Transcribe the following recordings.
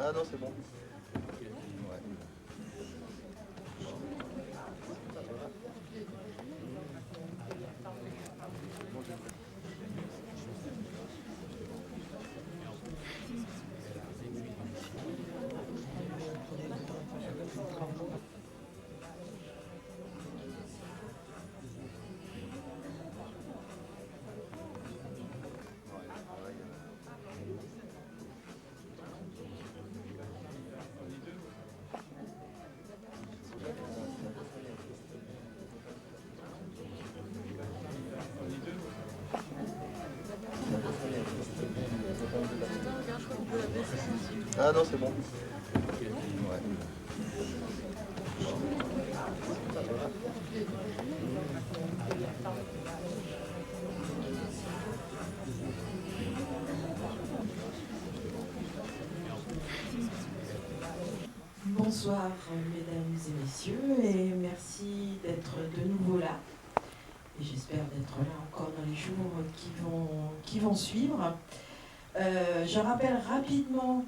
Ah non, c'est bon. Ah non, c'est bon. Bonsoir mesdames et messieurs, et merci d'être de nouveau là. Et j'espère d'être là encore dans les jours qui vont suivre. Je rappelle rapidement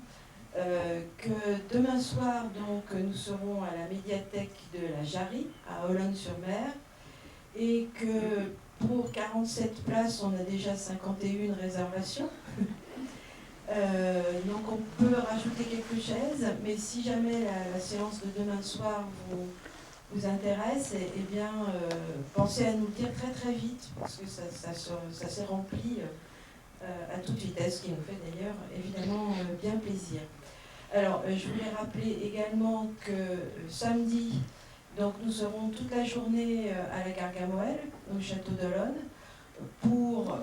que demain soir, donc, nous serons à la médiathèque de la Jarry, à Olonne-sur-Mer, et que pour 47 places, on a déjà 51 réservations. Donc on peut rajouter quelques chaises, mais si jamais la séance de demain soir vous intéresse, eh bien pensez à nous le dire très très vite, parce que ça s'est rempli à toute vitesse, ce qui nous fait d'ailleurs évidemment bien plaisir. Alors je voulais rappeler également que samedi, donc, nous serons toute la journée à la Gargamoelle, au château d'Olonne, pour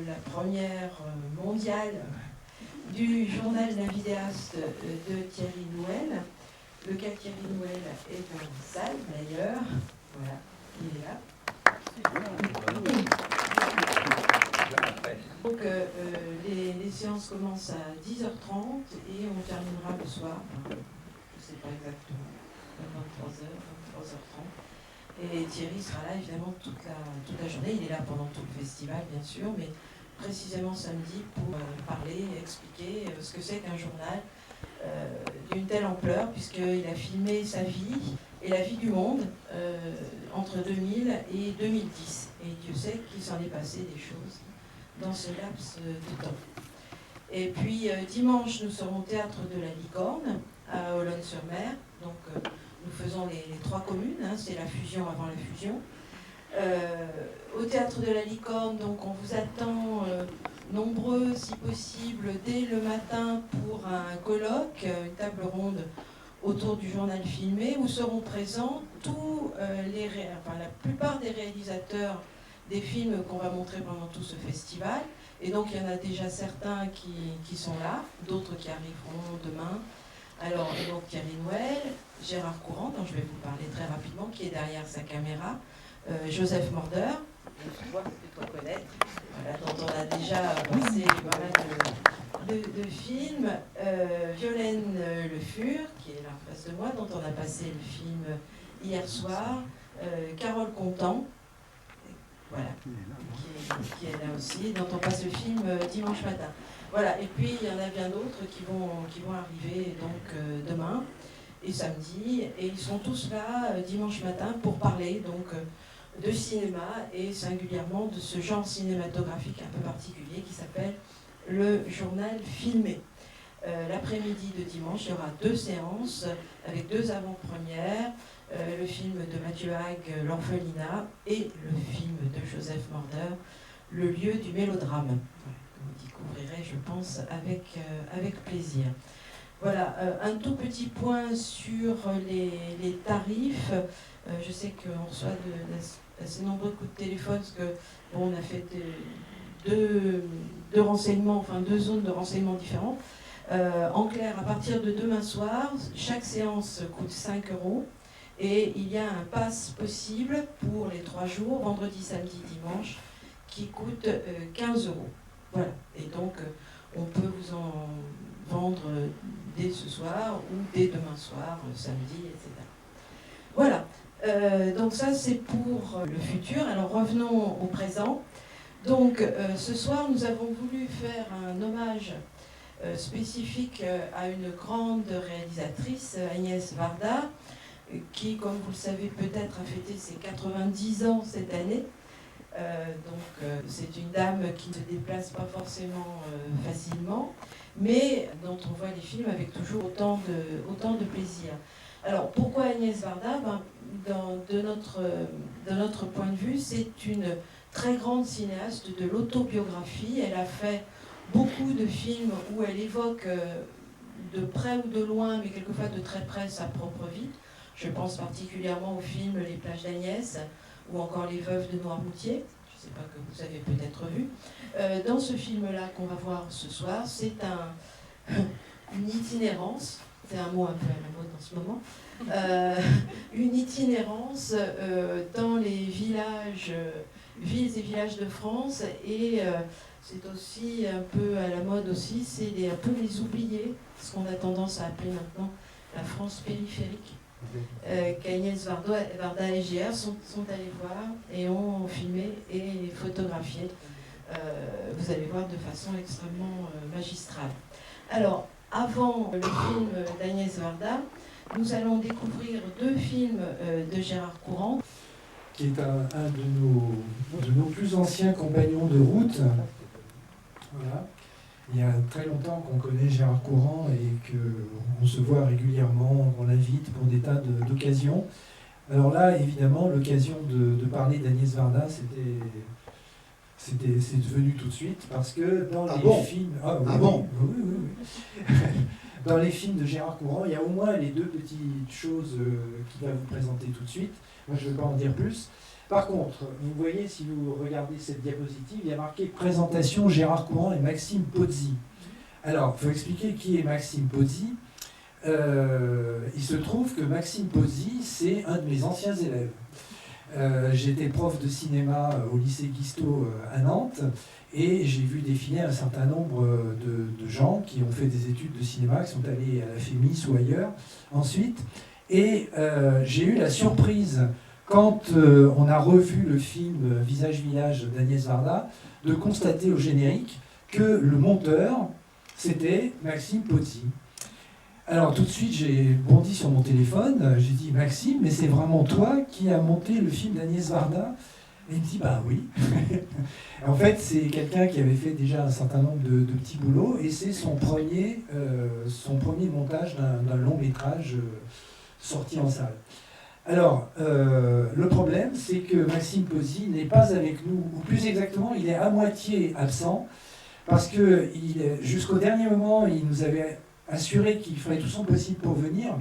la première mondiale du journal d'un vidéaste de Thierry Nouel, lequel Thierry Nouel est dans la salle d'ailleurs. Voilà, il est là. Donc les séances commencent à 10h30 et on terminera le soir, je ne sais pas exactement, à 23h30. Et Thierry sera là évidemment toute la journée. Il est là pendant tout le festival bien sûr, mais précisément samedi pour parler, expliquer ce que c'est qu'un journal d'une telle ampleur, puisqu'il a filmé sa vie et la vie du monde entre 2000 et 2010. Et Dieu sait qu'il s'en est passé des choses dans ce laps de temps. Et puis dimanche, nous serons au Théâtre de la Licorne, à Olonne-sur-Mer. Donc nous faisons les trois communes, hein, c'est la fusion avant la fusion. Au Théâtre de la Licorne, donc on vous attend nombreux, si possible, dès le matin pour un colloque, une table ronde autour du journal filmé, où seront présents la plupart des réalisateurs des films qu'on va montrer pendant tout ce festival. Et donc il y en a déjà certains qui sont là, d'autres qui arriveront demain. Alors donc Thierry Nouel, Gérard Courant, dont je vais vous parler très rapidement, qui est derrière sa caméra, Joseph Mordeur, je vois que tu dois connaître, voilà, dont on a déjà passé pas mal de films, Violaine Le Fur, qui est là en face de moi, dont on a passé le film hier soir, Carole Contant, voilà, qui est là aussi, dont on passe le film dimanche matin. Voilà, et puis il y en a bien d'autres qui vont arriver donc demain et samedi, et ils sont tous là dimanche matin pour parler donc de cinéma et singulièrement de ce genre cinématographique un peu particulier qui s'appelle le journal filmé. L'après-midi de dimanche, il y aura 2 séances avec 2 avant-premières, le film de Mathieu Hague, L'Orphelinat, et le film de Joseph Mordeur, Le lieu du mélodrame. Vous découvrirez, je pense, avec plaisir. Voilà, un tout petit point sur les tarifs. Je sais qu'on reçoit assez nombreux coups de téléphone parce que on a fait deux renseignements, enfin 2 zones de renseignements différentes. En clair, à partir de demain soir, chaque séance coûte 5 € et il y a un pass possible pour les 3 jours, vendredi, samedi, dimanche, qui coûte 15 €. Voilà, et donc on peut vous en vendre dès ce soir ou dès demain soir, samedi, etc. Voilà, donc ça c'est pour le futur. Alors revenons au présent. Donc ce soir nous avons voulu faire un hommage spécifique à une grande réalisatrice, Agnès Varda, qui, comme vous le savez peut-être, a fêté ses 90 ans cette année. C'est une dame qui ne se déplace pas forcément facilement, mais dont on voit les films avec toujours autant de plaisir. Alors pourquoi Agnès Varda? De notre point de vue, c'est une très grande cinéaste de l'autobiographie. Elle a fait beaucoup de films où elle évoque de près ou de loin, mais quelquefois de très près, sa propre vie. Je pense particulièrement au film Les plages d'Agnès ou encore Les veuves de Noirmoutier. Je ne sais pas que vous avez peut-être vu. Dans ce film-là qu'on va voir ce soir, c'est une itinérance, c'est un mot un peu à la mode en ce moment, une itinérance dans les villages, villes et villages de France, et c'est aussi un peu à la mode aussi, c'est un peu les oubliés, ce qu'on a tendance à appeler maintenant la France périphérique. Qu'Agnès Varda et GR sont allés voir et ont filmé et photographié, vous allez voir, de façon extrêmement magistrale. Alors, avant le film d'Agnès Varda, nous allons découvrir 2 films de Gérard Courant, qui est un de nos plus anciens compagnons de route. Voilà. Il y a très longtemps qu'on connaît Gérard Courant et qu'on se voit régulièrement, on l'invite pour des tas d'occasions. Alors là, évidemment, l'occasion de parler d'Agnès Varda, c'est devenu tout de suite, parce que dans les films... Oui. Dans les films de Gérard Courant, il y a au moins les 2 petites choses qu'il va vous présenter tout de suite. Moi, je ne vais pas en dire plus. Par contre, vous voyez, si vous regardez cette diapositive, il y a marqué « Présentation Gérard Courant et Maxime Pozzi ». Alors, il faut expliquer qui est Maxime Pozzi. Il se trouve que Maxime Pozzi, c'est un de mes anciens élèves. J'étais prof de cinéma au lycée Guisteau à Nantes, et j'ai vu défiler un certain nombre de gens qui ont fait des études de cinéma, qui sont allés à la FEMIS ou ailleurs ensuite. Et j'ai eu la surprise, quand on a revu le film Visage Village d'Agnès Varda, de constater au générique que le monteur, c'était Maxime Pozzi. Alors tout de suite, j'ai bondi sur mon téléphone, j'ai dit « Maxime, mais c'est vraiment toi qui as monté le film d'Agnès Varda ?» Et il me dit « Bah oui !» En fait, c'est quelqu'un qui avait fait déjà un certain nombre de petits boulots, et c'est son premier montage d'un long métrage sorti en salle. Alors, le problème, c'est que Maxime Pozzi n'est pas avec nous, ou plus exactement, il est à moitié absent, parce que jusqu'au dernier moment, il nous avait assuré qu'il ferait tout son possible pour venir,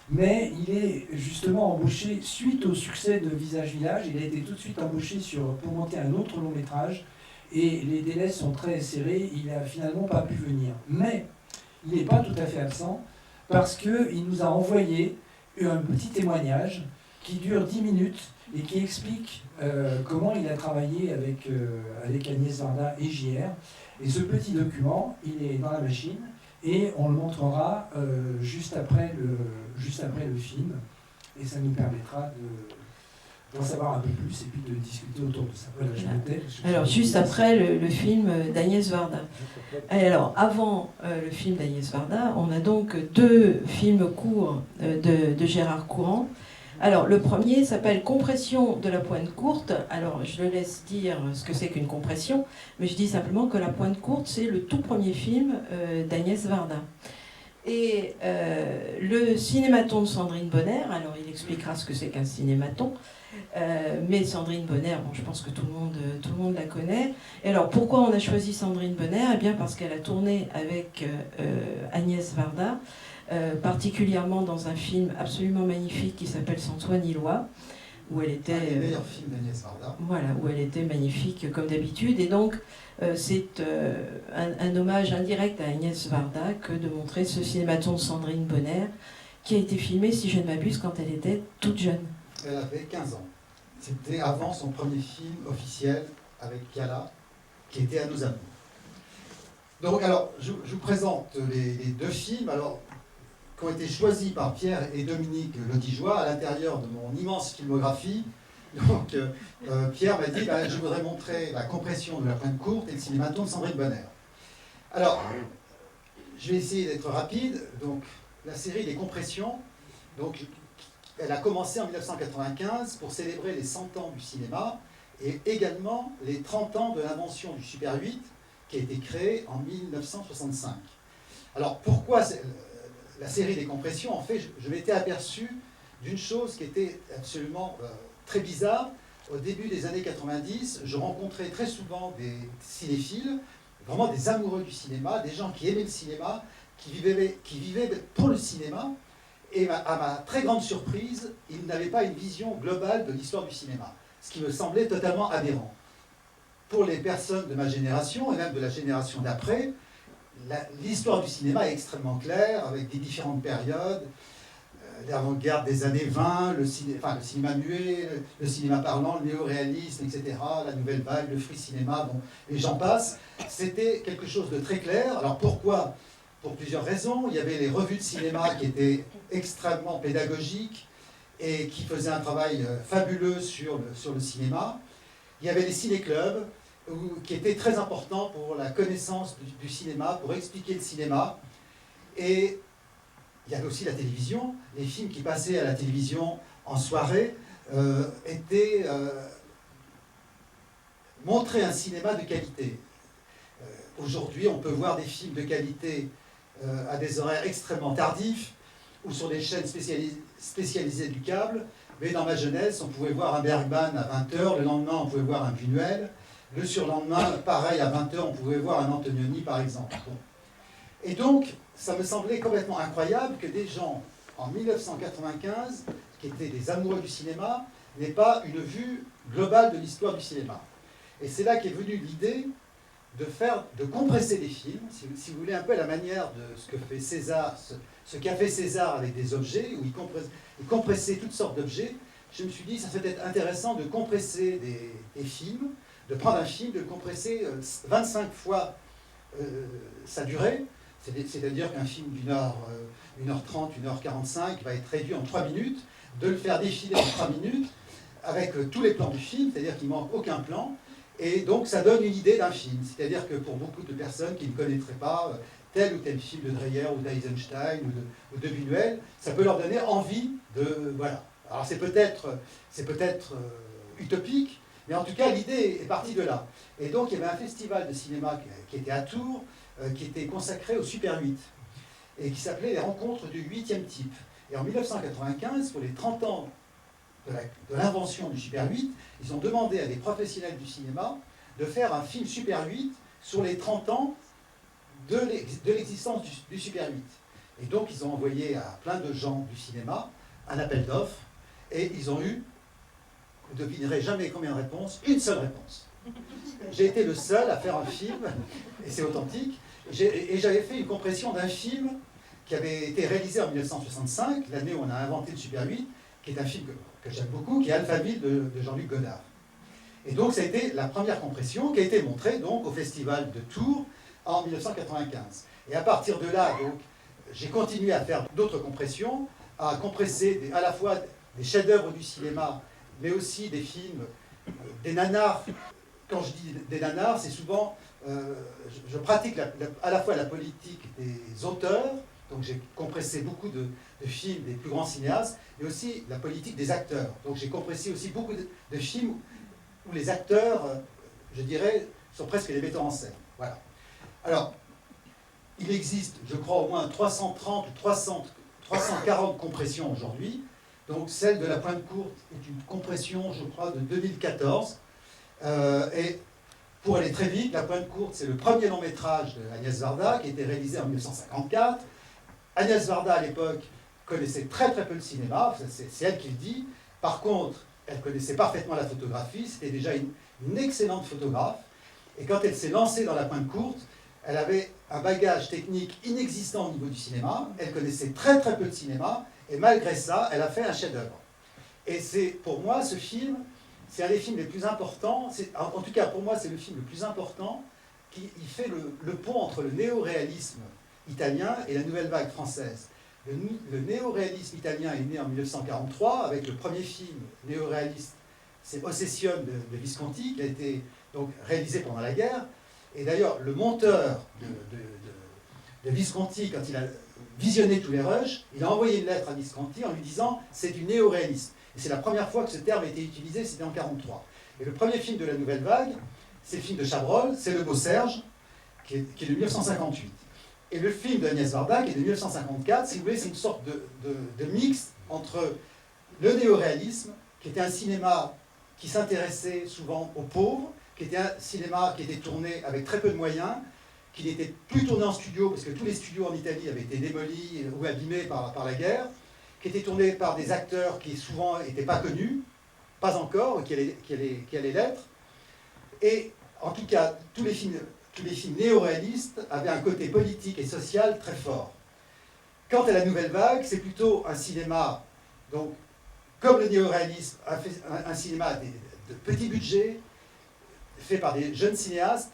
mais il est justement embauché, suite au succès de Visage Village, il a été tout de suite embauché pour monter un autre long métrage, et les délais sont très serrés, il n'a finalement pas pu venir. Mais il n'est pas tout à fait absent, parce qu'il nous a envoyé un petit témoignage qui dure 10 minutes et qui explique comment il a travaillé avec Agnès Varda et JR. Et ce petit document, il est dans la machine, et on le montrera juste après le film, et ça nous permettra d'en savoir un peu plus et puis de discuter autour de ça. Voilà, je me tais. Alors, juste après le film d'Agnès Varda. Alors, avant le film d'Agnès Varda, on a donc 2 films courts de Gérard Courant. Alors, le premier s'appelle Compression de la pointe courte. Alors, je le laisse dire ce que c'est qu'une compression, mais je dis simplement que La Pointe courte, c'est le tout premier film d'Agnès Varda. Et le cinématon de Sandrine Bonner, alors il expliquera ce que c'est qu'un cinématon, mais Sandrine Bonner, bon, je pense que tout le monde la connaît. Et alors, pourquoi on a choisi Sandrine Bonner? Eh bien, parce qu'elle a tourné avec Agnès Varda, particulièrement dans un film absolument magnifique qui s'appelle Sans toi ni loi, où elle était... un des meilleurs films d'Agnès Varda. Voilà, où elle était magnifique comme d'habitude. Et donc, c'est un hommage indirect à Agnès Varda que de montrer ce cinématon de Sandrine Bonner, qui a été filmé, si je ne m'abuse, quand elle était toute jeune. Elle avait 15 ans. C'était avant son premier film officiel avec Piala, qui était À nos amours. Donc, alors, je vous présente les 2 films. Alors, qui ont été choisis par Pierre et Dominique Lodigeois à l'intérieur de mon immense filmographie. Donc, Pierre m'a dit, je voudrais montrer La compression de la pointe courte et le cinématon de Sandrine Bonner. Alors, je vais essayer d'être rapide. Donc, la série des compressions, donc, elle a commencé en 1995 pour célébrer les 100 ans du cinéma et également les 30 ans de l'invention du Super 8 qui a été créé en 1965. Alors, pourquoi la série des compressions? En fait, je m'étais aperçu d'une chose qui était absolument très bizarre. Au début des années 90, je rencontrais très souvent des cinéphiles, vraiment des amoureux du cinéma, des gens qui aimaient le cinéma, qui vivaient pour le cinéma, et à ma très grande surprise, ils n'avaient pas une vision globale de l'histoire du cinéma, ce qui me semblait totalement aberrant. Pour les personnes de ma génération, et même de la génération d'après, l'histoire du cinéma est extrêmement claire, avec des différentes périodes, l'avant-garde des années 20, le cinéma muet, le cinéma parlant, le néo-réalisme, etc., la nouvelle vague, le free cinéma, bon, et j'en passe. C'était quelque chose de très clair. Alors pourquoi? Pour plusieurs raisons. Il y avait les revues de cinéma qui étaient extrêmement pédagogiques et qui faisaient un travail fabuleux sur le cinéma. Il y avait les ciné-clubs qui étaient très importants pour la connaissance du cinéma, pour expliquer le cinéma. Et il y avait aussi la télévision. Les films qui passaient à la télévision en soirée montraient un cinéma de qualité. Aujourd'hui, on peut voir des films de qualité à des horaires extrêmement tardifs ou sur des chaînes spécialisées du câble. Mais dans ma jeunesse, on pouvait voir un Bergman à 20h, le lendemain, on pouvait voir un Buñuel. Le surlendemain, pareil, à 20h, on pouvait voir un Antonioni, par exemple. Bon. Et donc, ça me semblait complètement incroyable que des gens, en 1995, qui étaient des amoureux du cinéma, n'aient pas une vue globale de l'histoire du cinéma. Et c'est là qu'est venue l'idée de compresser des films, si vous voulez, un peu à la manière de ce que fait César, ce qu'a fait César avec des objets, où il compressait toutes sortes d'objets. Je me suis dit, ça serait peut-être intéressant de compresser des films, de prendre un film, de le compresser 25 fois sa durée, c'est-à-dire qu'un film d'une heure, 1h30, 1h45 va être réduit en 3 minutes, de le faire défiler en 3 minutes, avec tous les plans du film, c'est-à-dire qu'il ne manque aucun plan, et donc ça donne une idée d'un film. C'est-à-dire que pour beaucoup de personnes qui ne connaîtraient pas tel ou tel film de Dreyer ou d'Eisenstein ou de Buñuel, ça peut leur donner envie de... Voilà. Alors c'est peut-être utopique, mais en tout cas l'idée est partie de là. Et donc il y avait un festival de cinéma qui était à Tours, qui était consacré au Super 8, et qui s'appelait les Rencontres du 8e type. Et en 1995, pour les 30 ans de l'invention du Super 8, ils ont demandé à des professionnels du cinéma de faire un film Super 8 sur les 30 ans de l'existence du Super 8. Et donc ils ont envoyé à plein de gens du cinéma un appel d'offres, et ils ont eu, vous ne devinerez jamais combien de réponses, une seule réponse. J'ai été le seul à faire un film, et c'est authentique, et j'avais fait une compression d'un film qui avait été réalisé en 1965, l'année où on a inventé le Super 8, qui est un film que j'aime beaucoup, qui est Alphaville de Jean-Luc Godard. Et donc ça a été la première compression qui a été montrée donc, au Festival de Tours en 1995. Et à partir de là, donc, j'ai continué à faire d'autres compressions, à compresser à la fois des chefs-d'œuvre du cinéma, mais aussi des films, des nanars. Quand je dis des nanars, c'est souvent, je pratique à la fois la politique des auteurs, donc j'ai compressé beaucoup de films des plus grands cinéastes, et aussi la politique des acteurs. Donc j'ai compressé aussi beaucoup de films où les acteurs, je dirais, sont presque les metteurs en scène. Voilà. Alors, il existe, je crois, au moins 330 ou 340 compressions aujourd'hui. Donc celle de La Pointe Courte est une compression, je crois, de 2014. Et pour aller très vite, La Pointe Courte, c'est le premier long métrage d'Agnès Varda qui a été réalisé en 1954. Agnès Varda, à l'époque, connaissait très très peu le cinéma, c'est elle qui le dit. Par contre, elle connaissait parfaitement la photographie, c'était déjà une excellente photographe. Et quand elle s'est lancée dans La Pointe Courte, elle avait un bagage technique inexistant au niveau du cinéma, elle connaissait très très peu de cinéma, et malgré ça, elle a fait un chef-d'œuvre. Et c'est, pour moi, ce film, c'est un des films les plus importants, en tout cas pour moi, c'est le film le plus important, qui fait le pont entre le néo-réalisme italien et la nouvelle vague française. Le néo-réalisme italien est né en 1943 avec le premier film néo-réaliste, c'est Ossessione de Visconti, qui a été donc réalisé pendant la guerre. Et d'ailleurs, le monteur de Visconti, quand il a visionné tous les rushs, il a envoyé une lettre à Visconti en lui disant « c'est du néo-réalisme ». Et c'est la première fois que ce terme a été utilisé, c'était en 1943. Et le premier film de la Nouvelle Vague, c'est le film de Chabrol, c'est Le Beau Serge, qui est de 1958. Et le film d'Agnès Varda, qui est de 1954, si vous voulez, c'est une sorte de mix entre le néo-réalisme, qui était un cinéma qui s'intéressait souvent aux pauvres, qui était un cinéma qui était tourné avec très peu de moyens, qui n'était plus tourné en studio, parce que tous les studios en Italie avaient été démolis ou abîmés par la guerre, qui était tourné par des acteurs qui souvent n'étaient pas connus, pas encore, qui allaient l'être. Et en tout cas, tous les films néo-réalistes avaient un côté politique et social très fort. Quant à la Nouvelle Vague, c'est plutôt un cinéma, donc, comme le néo-réalisme, un cinéma de petit budget, fait par des jeunes cinéastes,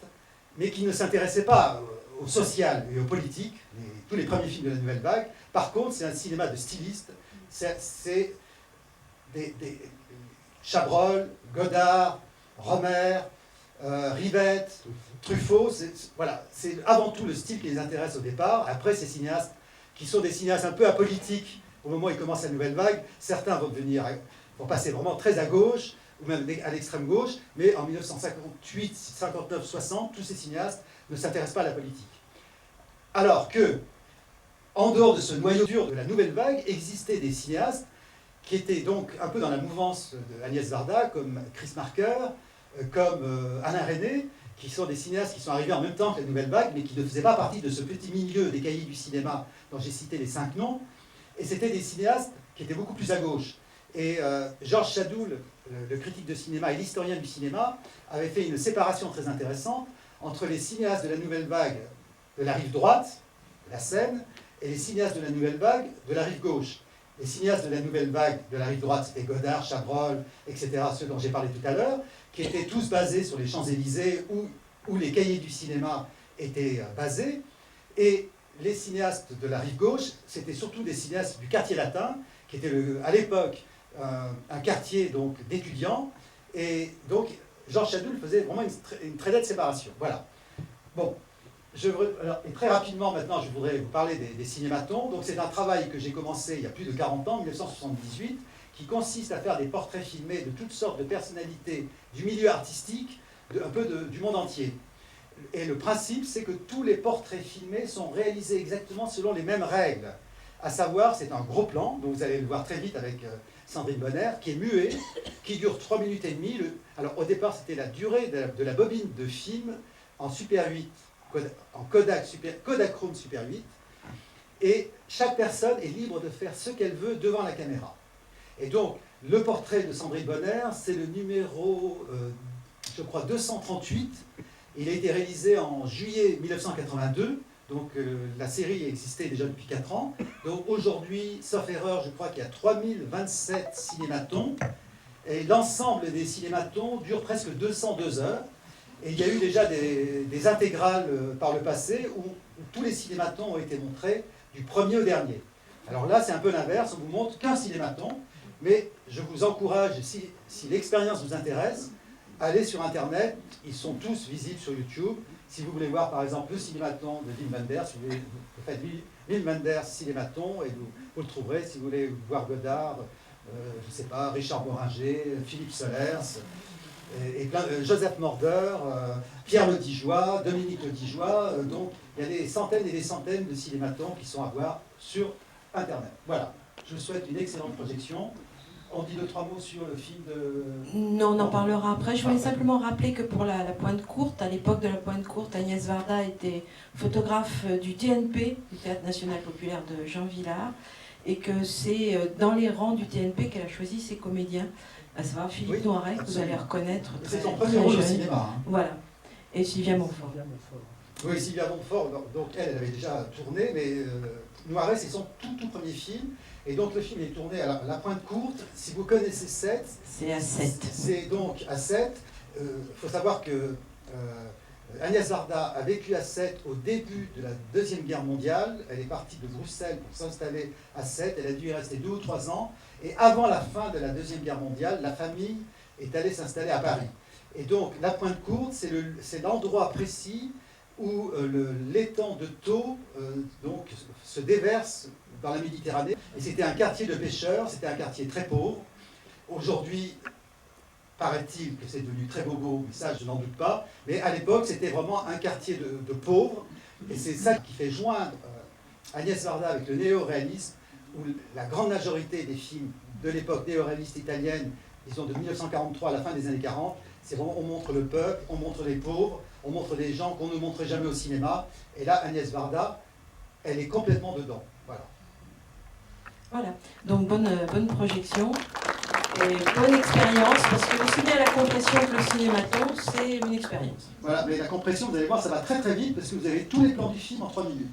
mais qui ne s'intéressait pas au social et au politique, tous les premiers films de la Nouvelle Vague. Par contre, c'est un cinéma de stylistes, c'est des Chabrol, Godard, Romer, Rivette, Truffaut, voilà, c'est avant tout le style qui les intéresse au départ. Après, ces cinéastes, qui sont des cinéastes un peu apolitiques, au moment où ils commencent la Nouvelle Vague, certains vont passer vraiment très à gauche, ou même à l'extrême gauche, mais en 1958, 59, 60, tous ces cinéastes ne s'intéressent pas à la politique. Alors que, en dehors de ce noyau dur de la Nouvelle Vague, existaient des cinéastes qui étaient donc un peu dans la mouvance d'Agnès Varda, comme Chris Marker, comme Alain Resnais, qui sont des cinéastes qui sont arrivés en même temps que la Nouvelle Vague, mais qui ne faisaient pas partie de ce petit milieu des cahiers du cinéma dont j'ai cité les 5 noms, et c'était des cinéastes qui étaient beaucoup plus à gauche. Et Georges Sadoul, le critique de cinéma et l'historien du cinéma, avait fait une séparation très intéressante entre les cinéastes de la Nouvelle Vague de la rive droite, la Seine, et les cinéastes de la Nouvelle Vague de la rive gauche. Les cinéastes de la Nouvelle Vague de la rive droite, c'était Godard, Chabrol, etc., ceux dont j'ai parlé tout à l'heure, qui étaient tous basés sur les Champs-Élysées, où les cahiers du cinéma étaient basés. Et les cinéastes de la rive gauche, c'était surtout des cinéastes du quartier latin, qui était à l'époque un quartier d'étudiants. Et donc, Georges Sadoul faisait vraiment une très nette séparation. Voilà. Bon. Et très rapidement, maintenant, je voudrais vous parler des cinématons. Donc, c'est un travail que j'ai commencé il y a plus de 40 ans, 1978, qui consiste à faire des portraits filmés de toutes sortes de personnalités du milieu artistique, un peu du monde entier. Et le principe, c'est que tous les portraits filmés sont réalisés exactement selon les mêmes règles. À savoir, c'est un gros plan, dont vous allez le voir très vite avec Sandrine Bonner, qui est muet, qui dure 3 minutes et demie. Alors, au départ, c'était la durée de la bobine de film en Super 8, en Kodachrome Super 8, et chaque personne est libre de faire ce qu'elle veut devant la caméra. Et donc, le portrait de Sandrine Bonner, c'est le numéro, je crois, 238. Il a été réalisé en juillet 1982, donc la série existait déjà depuis 4 ans. Donc aujourd'hui, sauf erreur, je crois qu'il y a 3027 cinématons, et l'ensemble des cinématons dure presque 202 heures. Et il y a eu déjà des intégrales par le passé où tous les cinématons ont été montrés du premier au dernier. Alors là, c'est un peu l'inverse, on vous montre qu'un cinématon, mais je vous encourage, si l'expérience vous intéresse, allez sur Internet, ils sont tous visibles sur YouTube. Si vous voulez voir par exemple le cinématon de Wim Wenders, vous faites Wim Wenders cinématon et vous le trouverez. Si vous voulez voir Godard, je ne sais pas, Richard Boringer, Philippe Solers, et Joseph Morder, Pierre Le Dijois, Dominique Le Dijois. Donc il y a des centaines et des centaines de cinématons qui sont à voir sur Internet. Voilà, je vous souhaite une excellente projection. On dit 2-3 mots sur le film de... Non, on en parlera après. Je voulais simplement rappeler que pour la Pointe Courte, à l'époque de la Pointe Courte, Agnès Varda était photographe du TNP, du Théâtre National Populaire de Jean Vilar, et que c'est dans les rangs du TNP qu'elle a choisi ses comédiens, à savoir Philippe Noiret, que vous allez reconnaître. C'est son premier rôle au cinéma. Hein. Voilà. Et Sylvia Montfort. Oui, Sylvia Montfort, donc elle avait déjà tourné, mais Noiret, c'est son tout premier film. Et donc le film est tourné à la Pointe Courte. Si vous connaissez Sète, c'est à 7. C'est donc à Sète. Il faut savoir que Agnès Varda a vécu à Sète au début de la Deuxième Guerre mondiale. Elle est partie de Bruxelles pour s'installer à Sète. Elle a dû y rester 2 ou 3 ans. Et avant la fin de la Deuxième Guerre mondiale, la famille est allée s'installer à Paris. Et donc la Pointe Courte, c'est l'endroit précis où l'étang de Thau donc, se déverse dans la Méditerranée. Et c'était un quartier de pêcheurs, c'était un quartier très pauvre. Aujourd'hui, paraît-il que c'est devenu très bobo, mais ça je n'en doute pas. Mais à l'époque, c'était vraiment un quartier de pauvres. Et c'est ça qui fait joindre Agnès Varda avec le néo-réalisme, où la grande majorité des films de l'époque néo-réaliste italienne, disons de 1943 à la fin des années 40, c'est vraiment on montre le peuple, on montre les pauvres, on montre des gens qu'on ne montrait jamais au cinéma. Et là, Agnès Varda, elle est complètement dedans. Voilà. Voilà, donc bonne projection et bonne expérience, parce que aussi bien la compression que le cinématon, c'est une expérience. Voilà, mais la compression, vous allez voir, ça va très très vite, parce que vous avez tous les plans du film en 3 minutes.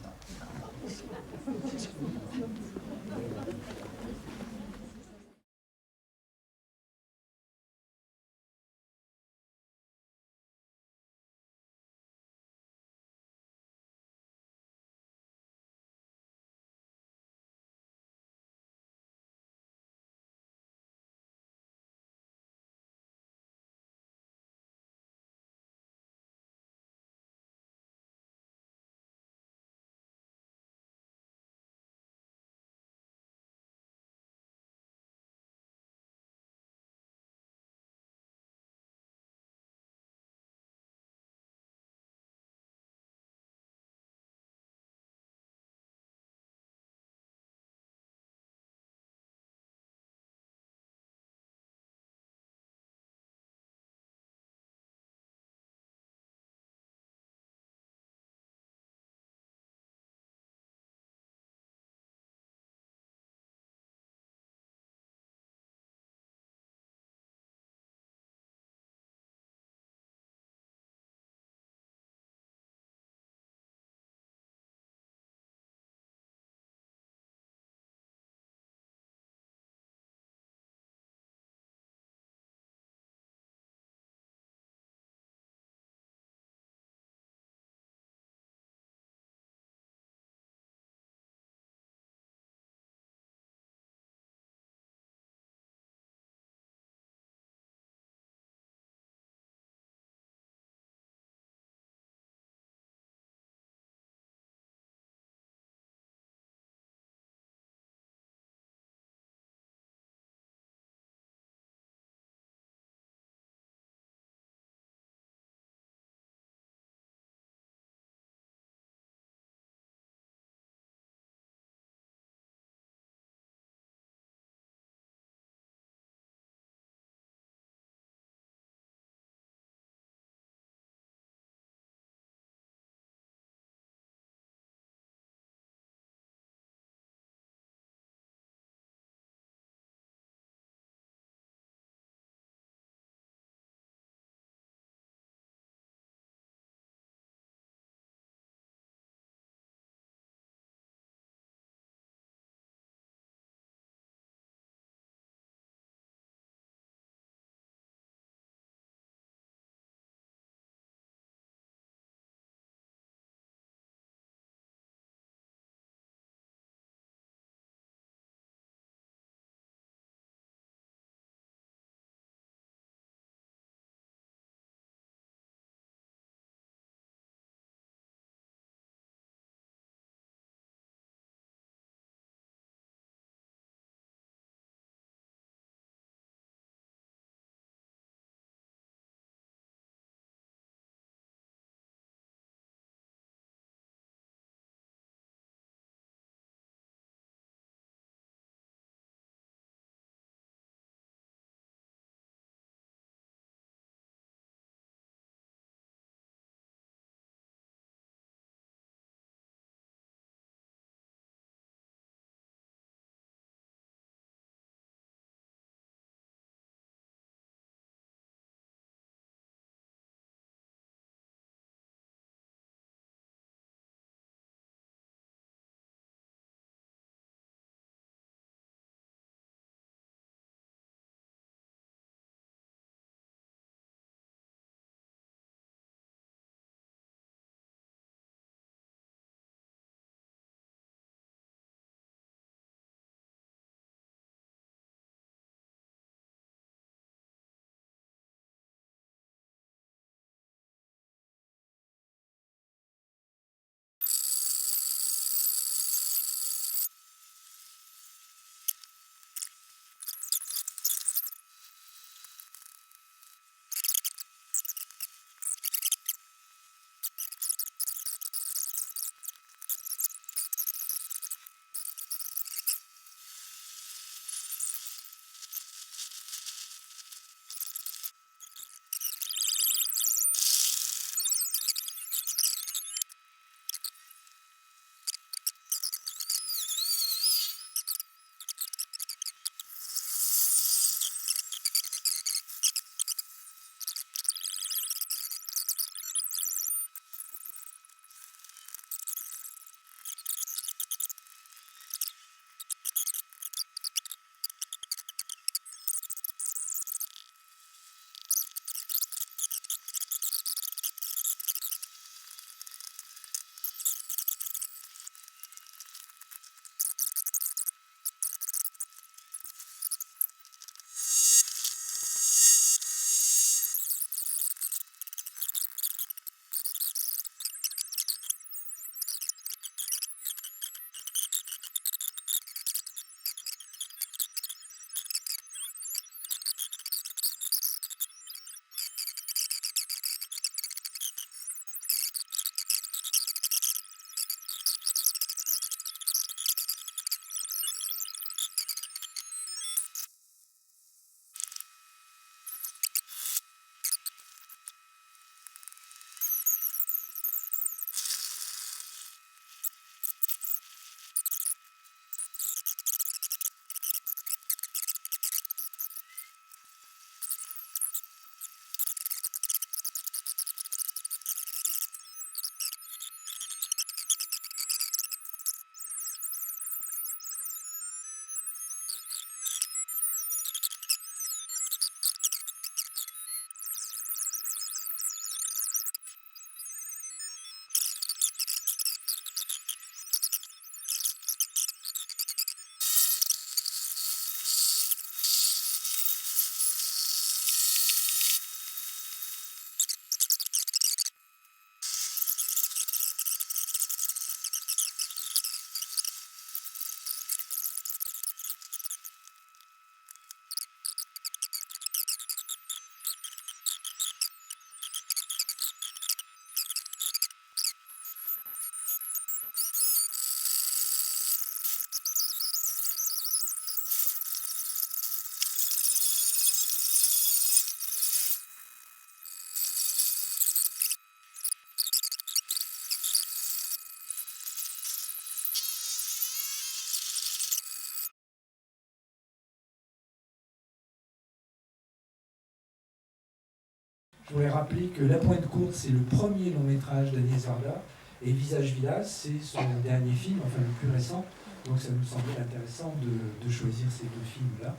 Je voudrais rappeler que La Pointe Courte, c'est le premier long métrage d'Agnès Varda, et Visage Village, c'est son dernier film, enfin le plus récent. Donc ça nous semblait intéressant de choisir ces deux films-là,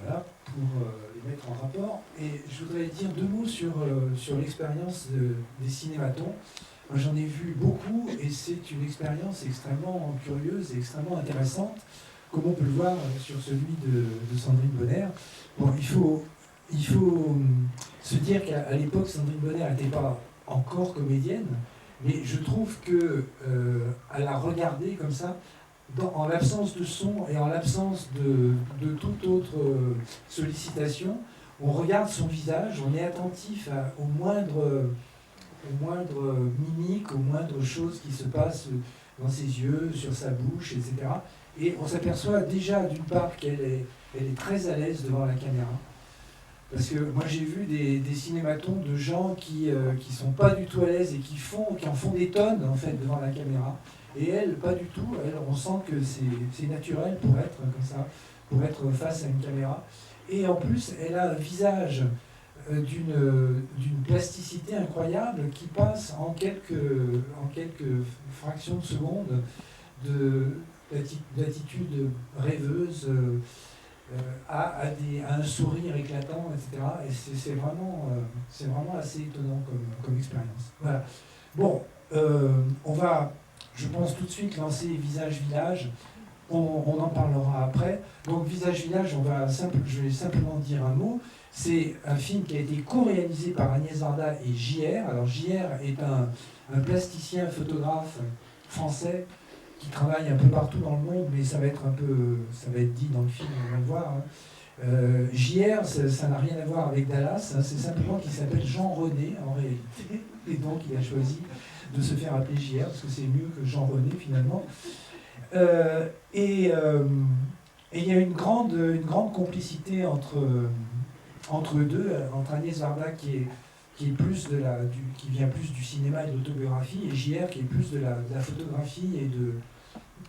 voilà, pour les mettre en rapport. Et je voudrais dire deux mots sur l'expérience des cinématons. Moi, j'en ai vu beaucoup, et c'est une expérience extrêmement curieuse et extrêmement intéressante, comme on peut le voir sur celui de Sandrine Bonnaire. Bon, il faut se dire qu'à l'époque, Sandrine Bonnaire n'était pas encore comédienne, mais je trouve que à la regarder comme ça, en l'absence de son et en l'absence de toute autre sollicitation, on regarde son visage, on est attentif aux moindres mimiques, aux moindres choses qui se passent dans ses yeux, sur sa bouche, etc. Et on s'aperçoit déjà d'une part qu'elle est très à l'aise devant la caméra. Parce que moi j'ai vu des cinématons de gens qui sont pas du tout à l'aise et qui en font des tonnes en fait devant la caméra. Et elle, pas du tout. Elle, on sent que c'est naturel pour être comme ça, pour être face à une caméra. Et en plus, elle a un visage d'une plasticité incroyable qui passe en quelques fractions de secondes d'attitude rêveuse à un sourire éclatant, etc. Et c'est vraiment assez étonnant comme expérience. Voilà. Bon, on va, je pense, tout de suite lancer Visage Village. On en parlera après. Donc Visage Village, je vais simplement dire un mot. C'est un film qui a été co-réalisé par Agnès Varda et JR. Alors JR est un plasticien photographe français qui travaille un peu partout dans le monde, mais ça va être dit dans le film, on va le voir. JR, ça n'a rien à voir avec Dallas, hein, c'est simplement qu'il s'appelle Jean René en réalité, et donc il a choisi de se faire appeler JR, parce que c'est mieux que Jean René finalement. Et il y a une grande complicité entre eux deux, entre Agnès Varda qui vient plus du cinéma et de l'autobiographie, et JR qui est plus de la photographie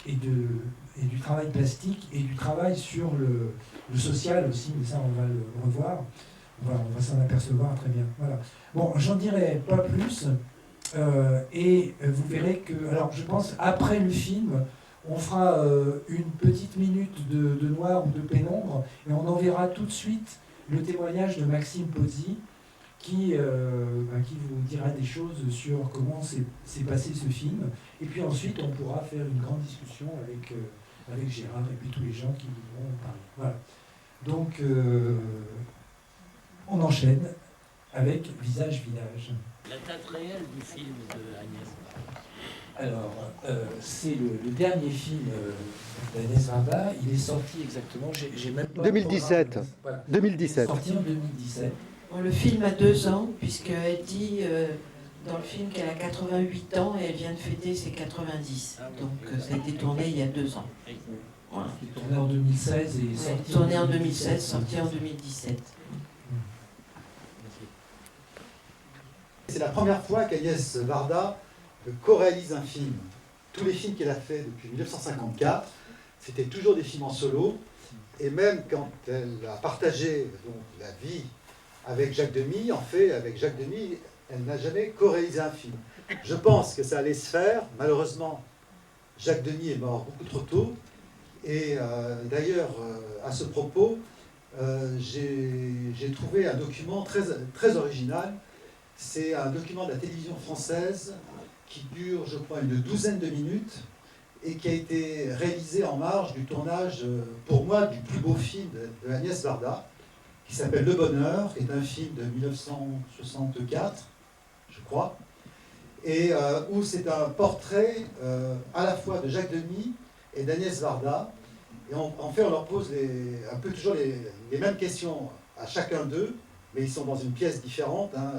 et du travail plastique et du travail sur le social aussi, mais ça on va le revoir, on va s'en apercevoir très bien. Voilà. Bon, j'en dirai pas plus, et vous verrez que, alors je pense, après le film, on fera une petite minute de noir ou de pénombre, et on enverra tout de suite le témoignage de Maxime Pozzi, qui vous dira des choses sur comment s'est passé ce film. Et puis ensuite, on pourra faire une grande discussion avec Gérard et puis tous les gens qui voudront parler. Voilà. Donc, on enchaîne avec Visage Village. La date réelle du film de Agnès. Alors, c'est le dernier film d'Agnès Varda. Il est sorti exactement, j'ai même pas... 2017. Voilà. 2017. Sorti en 2017. Bon, le film a 2 ans, puisqu'elle dit dans le film qu'elle a 88 ans et elle vient de fêter ses 90. Donc ça a été tourné il y a 2 ans. Voilà. Tourné en 2016 et sorti tourné en 2016, sorti en 2017. C'est la première fois qu'Agnès Varda co-réalise un film. Tous les films qu'elle a fait depuis 1954, c'était toujours des films en solo. Et même quand elle a partagé donc, la vie avec Jacques Demy, en fait, avec Jacques Demy, elle n'a jamais co-réalisé un film. Je pense que ça allait se faire. Malheureusement, Jacques Demy est mort beaucoup trop tôt. Et d'ailleurs, à ce propos, j'ai trouvé un document très original. C'est un document de la télévision française qui dure, je crois, une douzaine de minutes et qui a été réalisé en marge du tournage, pour moi, du plus beau film de Agnès Varda, qui s'appelle Le Bonheur, qui est un film de 1964, je crois, et où c'est un portrait à la fois de Jacques Demy et d'Agnès Varda. Et en fait, on leur pose un peu toujours les mêmes questions à chacun d'eux, mais ils sont dans une pièce différente, hein,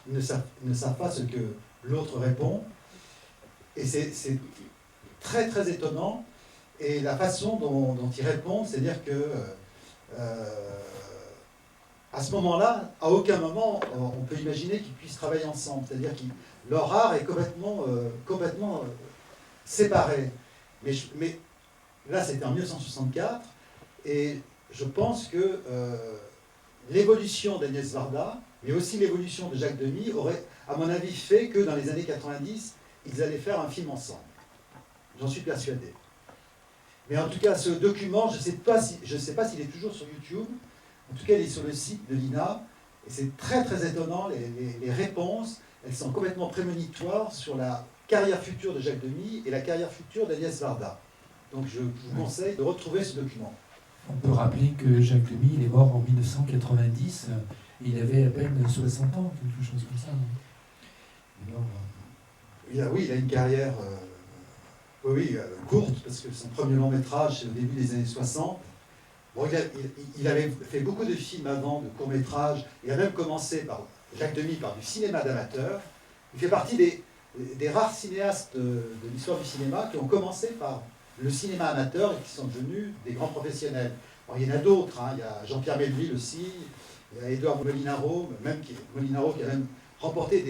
ils ne savent pas ce que l'autre répond. Et c'est très très étonnant. Et la façon dont ils répondent, c'est-à-dire que à ce moment-là, à aucun moment, on peut imaginer qu'ils puissent travailler ensemble. C'est-à-dire que leur art est complètement séparé. Mais là, c'était en 1964, et je pense que l'évolution d'Agnès Varda, mais aussi l'évolution de Jacques Demy, aurait, à mon avis, fait que dans les années 90, ils allaient faire un film ensemble. J'en suis persuadé. Mais en tout cas, ce document, je ne sais pas s'il est toujours sur YouTube. En tout cas, il est sur le site de l'INA. Et c'est très très étonnant, les réponses, elles sont complètement prémonitoires sur la carrière future de Jacques Demy et la carrière future d'Agnès Varda. Donc je vous conseille de retrouver ce document. On peut rappeler que Jacques Demy, il est mort en 1990, et il avait à peine 60 ans, quelque chose comme ça. Oui, il a une carrière courte, parce que son premier long métrage, c'est au début des années 60. Bon, il avait fait beaucoup de films avant, de courts métrages. Il a même commencé, Jacques Demy, par du cinéma d'amateur. Il fait partie des rares cinéastes de l'histoire du cinéma qui ont commencé par le cinéma amateur et qui sont devenus des grands professionnels. Alors, il y en a d'autres, hein. Il y a Jean-Pierre Melville aussi, il y a Édouard Molinaro, Molinaro qui a même remporté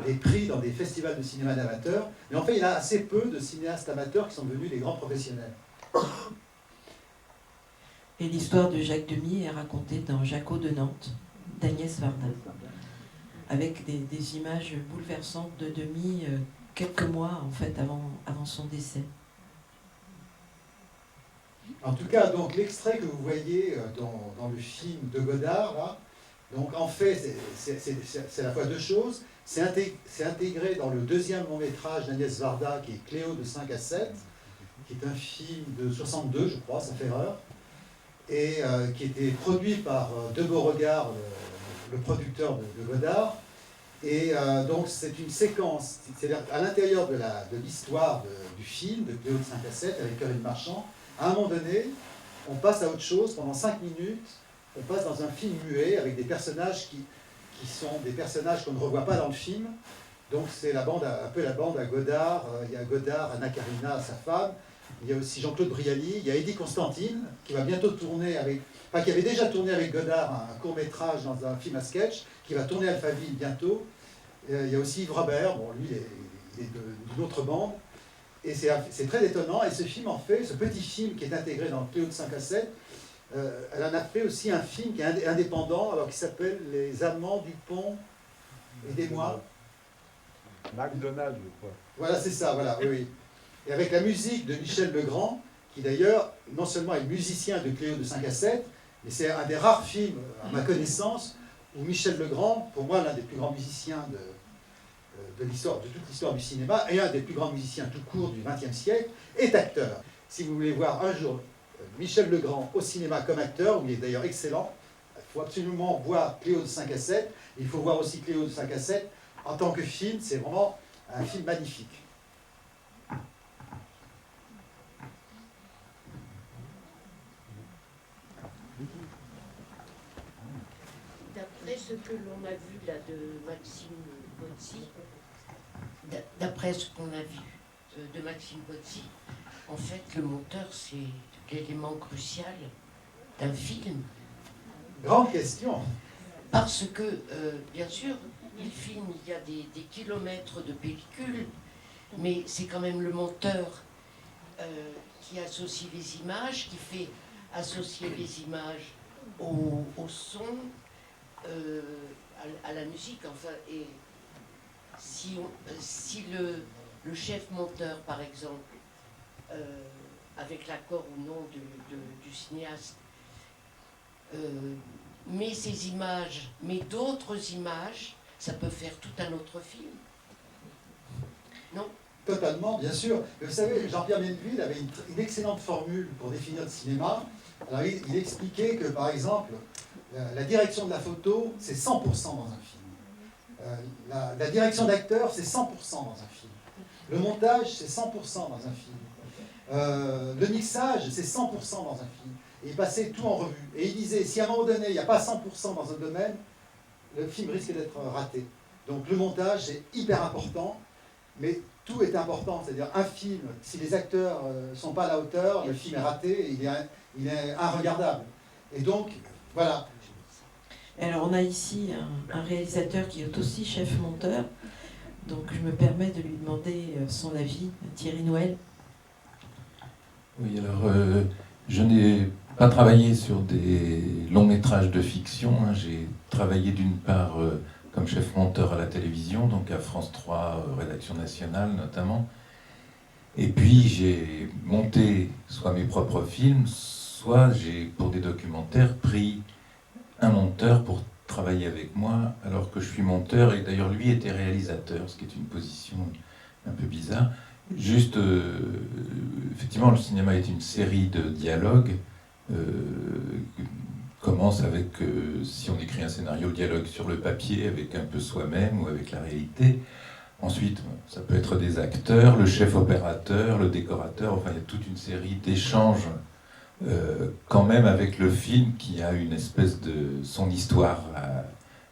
des prix dans des festivals de cinéma d'amateurs. Mais en fait, il y a assez peu de cinéastes amateurs qui sont devenus des grands professionnels. Et l'histoire de Jacques Demy est racontée dans Jaco de Nantes, d'Agnès Varda, avec des images bouleversantes de Demy quelques mois en fait avant son décès. En tout cas, donc l'extrait que vous voyez dans le film de Godard, là, donc en fait, c'est à la fois deux choses. C'est intégré dans le deuxième long métrage d'Agnès Varda, qui est Cléo de 5 à 7, qui est un film de 62, je crois, ça fait erreur, et qui était produit par De Beauregard, le producteur de Godard. Et donc c'est une séquence, c'est-à-dire à l'intérieur de l'histoire du film, de Cléo de 5 à 7, avec Corinne Marchand, à un moment donné, on passe à autre chose, pendant 5 minutes, on passe dans un film muet avec des personnages qui sont des personnages qu'on ne revoit pas dans le film. Donc c'est un peu la bande à Godard. Il y a Godard, Anna Karina, sa femme. Il y a aussi Jean-Claude Brialy. Il y a Eddie Constantine, qui va bientôt tourner qui avait déjà tourné avec Godard un court-métrage dans un film à sketch, qui va tourner Alphaville bientôt. Il y a aussi Yves Robert, bon, lui, il est d'une autre bande. Et c'est très étonnant. Et ce film, en fait, ce petit film qui est intégré dans Cléo de 5 à 7, elle en a fait aussi un film qui est indépendant, alors qui s'appelle Les Amants du Pont. Aidez-moi. McDonald's, je crois. Voilà, c'est ça, voilà, oui. Et avec la musique de Michel Legrand, qui d'ailleurs, non seulement est musicien de Cléo de 5 à 7, mais c'est un des rares films, à ma connaissance, où Michel Legrand, pour moi l'un des plus grands musiciens de toute l'histoire du cinéma, et un des plus grands musiciens tout court du XXe siècle, est acteur. Si vous voulez voir un jour Michel Legrand au cinéma comme acteur, où il est d'ailleurs excellent, il faut absolument voir Cléo de 5 à 7, il faut voir aussi Cléo de 5 à 7 en tant que film, c'est vraiment un film magnifique. D'après ce que l'on a vu là de Maxime Bozzi, d'après ce qu'on a vu de Maxime Bozzi, en fait, le monteur, c'est l'élément crucial d'un film. Grande question. Parce que, bien sûr, il filme, il y a des kilomètres de pellicule, mais c'est quand même le monteur qui associe les images, qui fait associer les images au son, à la musique, enfin, et si le chef monteur, par exemple, avec l'accord ou non du cinéaste, met ces images, met d'autres images, ça peut faire tout un autre film. Non ? Totalement, bien sûr. Mais vous savez, Jean-Pierre Melville avait une excellente formule pour définir le cinéma. Alors, il expliquait que, par exemple, la direction de la photo, c'est 100% dans un film. La direction d'acteur, c'est 100% dans un film. Le montage, c'est 100% dans un film. Le mixage, c'est 100% dans un film. Et il passait tout en revue. Et il disait, si à un moment donné, il n'y a pas 100% dans un domaine, le film risque d'être raté. Donc le montage, c'est hyper important, mais tout est important. C'est-à-dire un film, si les acteurs ne sont pas à la hauteur, le film est raté, et il est inregardable. Et donc, voilà. Alors on a ici un réalisateur qui est aussi chef-monteur, donc je me permets de lui demander son avis, Thierry Noël. Oui, alors je n'ai pas travaillé sur des longs métrages de fiction. Hein. J'ai travaillé d'une part comme chef monteur à la télévision, donc à France 3, rédaction nationale notamment. Et puis j'ai monté soit mes propres films, soit j'ai, pour des documentaires, pris un monteur pour travailler avec moi, alors que je suis monteur, et d'ailleurs lui était réalisateur, ce qui est une position un peu bizarre. Juste, effectivement, le cinéma est une série de dialogues, commence avec, si on écrit un scénario, le dialogue sur le papier, avec un peu soi-même ou avec la réalité. Ensuite, ça peut être des acteurs, le chef opérateur, le décorateur, enfin il y a toute une série d'échanges quand même avec le film qui a une espèce de son histoire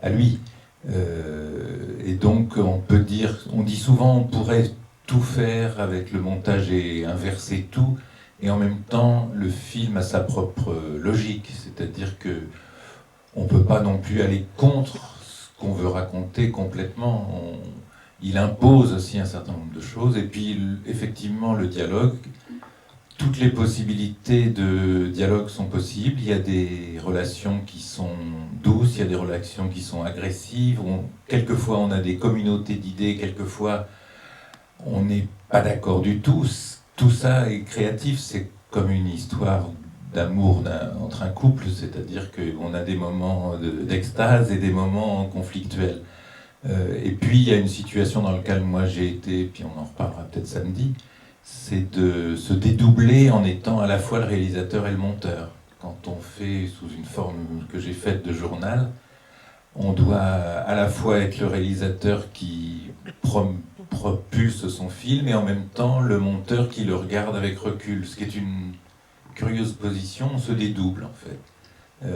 à lui. Et donc on peut dire, on dit souvent on pourrait tout faire avec le montage et inverser tout, et en même temps le film a sa propre logique, c'est-à-dire que on peut pas non plus aller contre ce qu'on veut raconter complètement. Il impose aussi un certain nombre de choses, et puis effectivement le dialogue, toutes les possibilités de dialogue sont possibles. Il y a des relations qui sont douces, il y a des relations qui sont agressives. Quelquefois on a des communautés d'idées, quelquefois on n'est pas d'accord du tout. Tout ça est créatif, c'est comme une histoire d'amour entre un couple, c'est-à-dire qu'on a des moments d'extase et des moments conflictuels. Et puis il y a une situation dans laquelle moi j'ai été, puis on en reparlera peut-être samedi, c'est de se dédoubler en étant à la fois le réalisateur et le monteur. Quand on fait sous une forme que j'ai faite de journal, on doit à la fois être le réalisateur qui propulse son film et en même temps le monteur qui le regarde avec recul, ce qui est une curieuse position, on se dédouble en fait.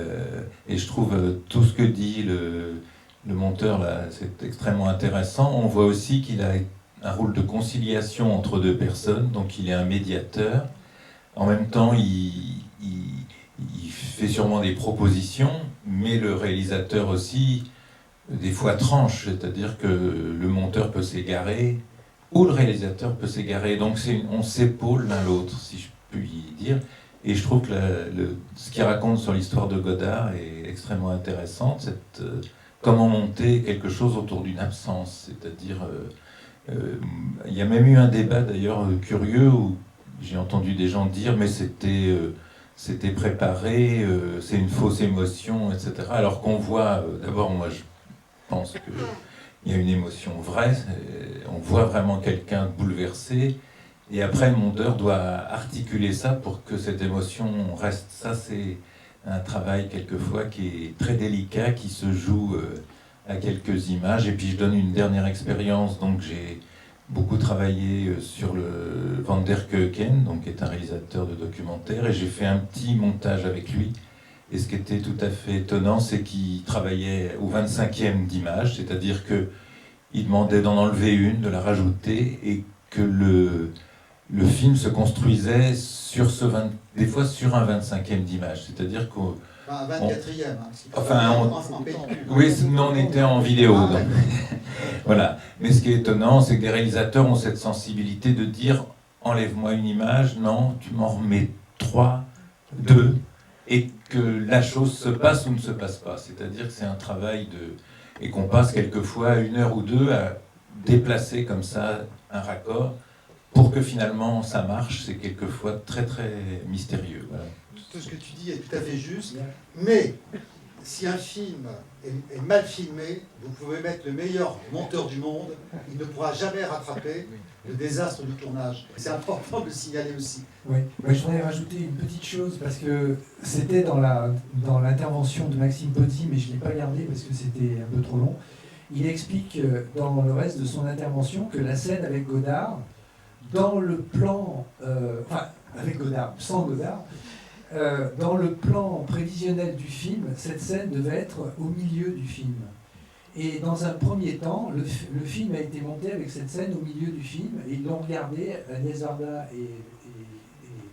Et je trouve tout ce que dit le monteur là, c'est extrêmement intéressant. On voit aussi qu'il a un rôle de conciliation entre deux personnes, donc il est un médiateur. En même temps, il fait sûrement des propositions, mais le réalisateur aussi, des fois tranche, c'est-à-dire que le monteur peut s'égarer, ou le réalisateur peut s'égarer. Donc on s'épaule l'un l'autre, si je puis dire. Et je trouve que ce qu'il raconte sur l'histoire de Godard est extrêmement intéressant, comment monter quelque chose autour d'une absence, c'est-à-dire... il y a même eu un débat d'ailleurs curieux où j'ai entendu des gens dire mais c'était préparé, c'est une fausse émotion, etc. Alors qu'on voit, d'abord moi je pense qu'il y a une émotion vraie, on voit vraiment quelqu'un bouleversé, et après le monteur doit articuler ça pour que cette émotion reste. Ça c'est un travail quelquefois qui est très délicat, qui se joue à quelques images. Et puis je donne une dernière expérience, donc j'ai beaucoup travaillé sur le Van der Keuken, donc qui est un réalisateur de documentaires, et j'ai fait un petit montage avec lui. Et ce qui était tout à fait étonnant, c'est qu'il travaillait au 25e d'image, c'est-à-dire qu'il demandait d'en enlever une, de la rajouter, et que le film se construisait sur des fois sur un 25e d'image, c'est-à-dire qu'un 24e. Oui, nous on était en vidéo. Donc. Voilà. Mais ce qui est étonnant, c'est que les réalisateurs ont cette sensibilité de dire enlève-moi une image, non, tu m'en remets 3, 2, et que la chose se passe ou ne se passe pas. C'est-à-dire que c'est un travail et qu'on passe quelquefois 1 heure ou 2 à déplacer comme ça un raccord pour que finalement ça marche. C'est quelquefois très très mystérieux. Voilà. Tout ce que tu dis est tout à fait juste, mais si un film est mal filmé, vous pouvez mettre le meilleur monteur du monde, il ne pourra jamais rattraper le désastre du tournage. C'est important de le signaler aussi. Oui, je voudrais rajouter une petite chose, parce que c'était dans l'intervention de Maxime Pozzi, mais je ne l'ai pas gardé parce que c'était un peu trop long. Il explique dans le reste de son intervention que la scène avec Godard, dans le plan, avec Godard, sans Godard, dans le plan prévisionnel du film, cette scène devait être au milieu du film. Et dans un premier temps, le film a été monté avec cette scène au milieu du film, et ils l'ont regardé, Agnès Varda et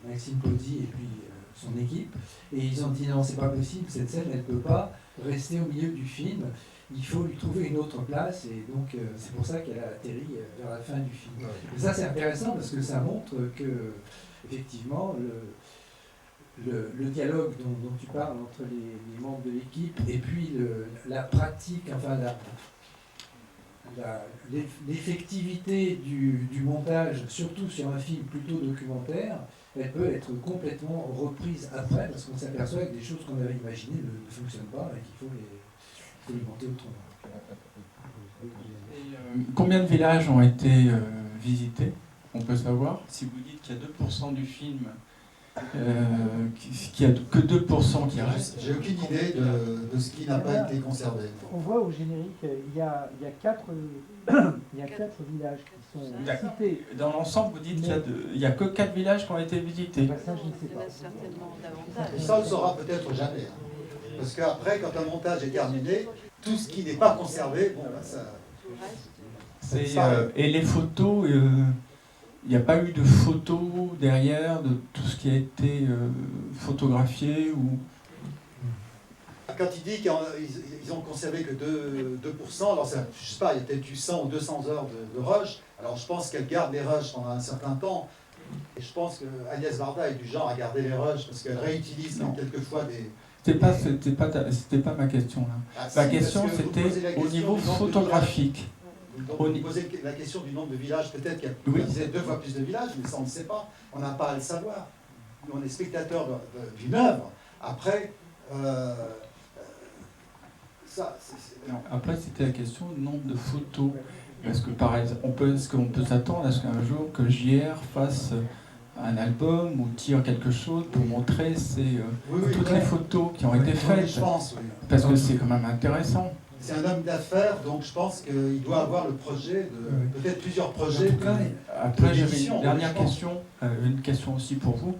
Maxime Pozzi et puis son équipe, et ils ont dit non, c'est pas possible, cette scène elle peut pas rester au milieu du film, il faut lui trouver une autre place, et donc c'est pour ça qu'elle a atterri vers la fin du film. Et ça c'est intéressant parce que ça montre que effectivement le dialogue dont tu parles entre les membres de l'équipe et puis la pratique, enfin l'effectivité du montage, surtout sur un film plutôt documentaire, elle peut être complètement reprise après parce qu'on s'aperçoit que des choses qu'on avait imaginées ne fonctionnent pas et qu'il faut les monter autrement. Combien de villages ont été visités? On peut savoir. Si vous dites qu'il y a 2% du film, qu'il n'y a que 2% qui reste. J'ai aucune idée de ce qui n'a pas été conservé. On voit au générique, il y a 4 villages qui sont cités. Dans l'ensemble, vous dites qu'il n'y a que 4 villages qui ont été visités. Ça, je ne sais pas. Et ça, on le saura peut-être jamais. Parce qu'après, quand un montage est terminé, tout ce qui n'est pas conservé, bon, ben, ça... Et les photos, il n'y a pas eu de photos derrière de tout ce qui a été photographié ou... Quand il dit qu'ils ont conservé que 2%, alors ça, je sais pas, il y a peut-être eu 100 ou 200 heures de rush. Alors je pense qu'elle garde les rushs pendant un certain temps. Et je pense que Agnès Varda est du genre à garder les rushs parce qu'elle réutilise quelquefois des... C'était pas ma question là. Ah, Ma si, question c'était au niveau photographique. Donc vous posez la question du nombre de villages, peut-être qu'il y a 2 fois plus de villages, mais ça on ne sait pas, on n'a pas à le savoir. Nous on est spectateurs d'une œuvre, après, Après c'était la question du nombre de photos. Est-ce que par exemple, est-ce qu'on peut s'attendre à ce qu'un jour que JR fasse un album ou tire quelque chose pour montrer toutes les photos qui ont été faites? Je pense, oui. Parce que c'est quand même intéressant. C'est un homme d'affaires, donc je pense qu'il doit avoir le projet de peut-être plusieurs projets. Après, j'avais une dernière question, une question aussi pour vous.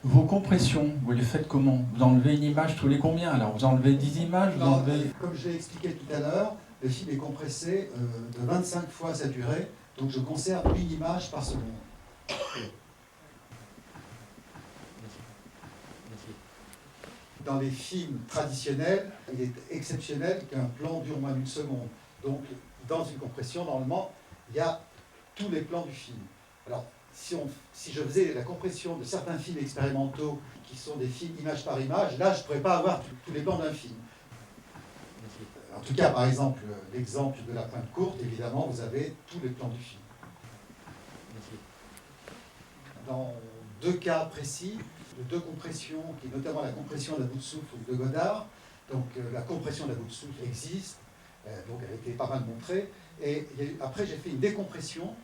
Vos compressions, vous les faites comment? Vous enlevez une image tous les combien? Alors vous enlevez 10 images, vous enlevez... Comme je l'ai expliqué tout à l'heure, le film est compressé de 25 fois sa durée, donc je conserve une image par seconde. Dans les films traditionnels, il est exceptionnel qu'un plan dure moins d'une seconde. Donc, dans une compression, normalement, il y a tous les plans du film. Alors, si je faisais la compression de certains films expérimentaux, qui sont des films image par image, là, je ne pourrais pas avoir tous les plans d'un film. En tout cas, par exemple, l'exemple de la pointe courte, évidemment, vous avez tous les plans du film. Dans 2 cas précis, de 2 compressions, qui est notamment la compression d'À bout de souffle de Godard. Donc la compression d'À bout de souffle existe, donc elle a été pas mal montrée. Et après j'ai fait une décompression,